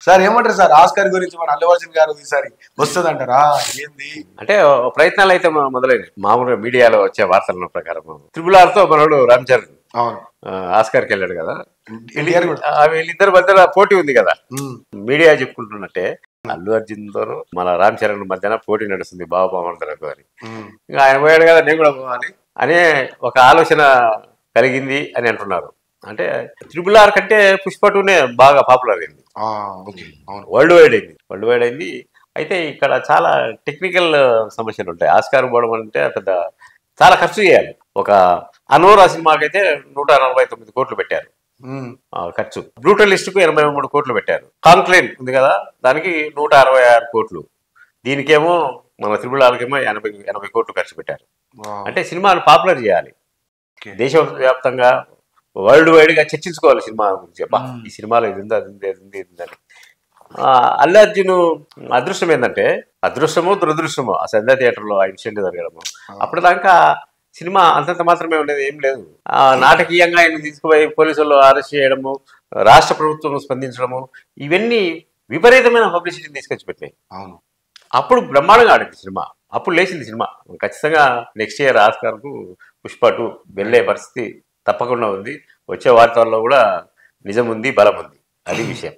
Sir ఏమంటారు sir Oscar గురించి మన అల్లు అర్జున్ గారు ఈసారి వస్తుంది అంటారా ఏంది అంటే ప్రయత్నాలు అయితే మొదలైనవి. మామూలుగా మీడియాలో వచ్చే వార్తల ప్రకారం RRR తో మనోడు రామ్ చరణ్ అవును ఆస్కార్కి వెళ్ళాడు కదా. ఎన్టీఆర్ కూడా వీళ్ళిద్దరి మధ్యన పోటీ ఉంది కదా. మీడియా చెప్పుకుంటున్నట్టే అల్లు అర్జున్ తోను మన రామ్ చరణ్ మధ్యన పోటీ నడుస్తుంది బావబామర్దలకు అని. ఇంకా ఆయన పోయాడు కదా, నేను కూడా పోవాలి అనే ఒక ఆలోచన కలిగింది అని అంటున్నారు. అంటే RRR కంటే పుష్ప 2నే బాగా పాపులర్ అయింది, వరల్డ్ వైడ్ అయింది. అయితే ఇక్కడ చాలా టెక్నికల్ సమస్యలు ఉంటాయి. ఆస్కార్ పోవడం అంటే పెద్ద చాలా ఖర్చు చేయాలి. ఒక అనోరా సినిమాకి అయితే 149 కోట్లు పెట్టారు ఖర్చు. బ్రూటలిస్ట్ కు 83 కోట్లు పెట్టారు. కాంక్లేన్ ఉంది కదా, దానికి 166 కోట్లు. దీనికేమో మన RRRకేమో 80 కోట్లు ఖర్చు పెట్టారు. అంటే సినిమాను పాపులర్ చేయాలి, దేశవ్యాప్తంగా వరల్డ్ వైడ్ గా చర్చించుకోవాలి సినిమా గురించి. ఈ సినిమాలో ఇది ఉంది, అది ఉంది, అది ఉంది, ఇది అని. అల్లు అర్జున్ అదృష్టం ఏంటంటే, అదృష్టమో దురదృష్టమో ఆ సంధ్యా థియేటర్లో ఆ ఇన్సిడెంట్ జరగడము. అప్పటిదాకా సినిమా అంతంత మాత్రమే ఉండేది, ఏం లేదు. నాటకీయంగా ఆయన తీసుకుపోయి పోలీసులు అరెస్ట్ చేయడము, రాష్ట్ర ప్రభుత్వం స్పందించడము, ఇవన్నీ విపరీతమైన పబ్లిసిటీని తీసుకొచ్చి పెట్టినాయి. అప్పుడు బ్రహ్మాండంగా ఆడింది సినిమా, అప్పుడు లేచింది సినిమా. ఖచ్చితంగా నెక్స్ట్ ఇయర్ ఆస్కార్కు పుష్ప 2 వెళ్ళే పరిస్థితి తప్పకుండా ఉంది. వచ్చే వార్తల్లో కూడా నిజం ఉంది, బలం ఉంది, అది విషయం.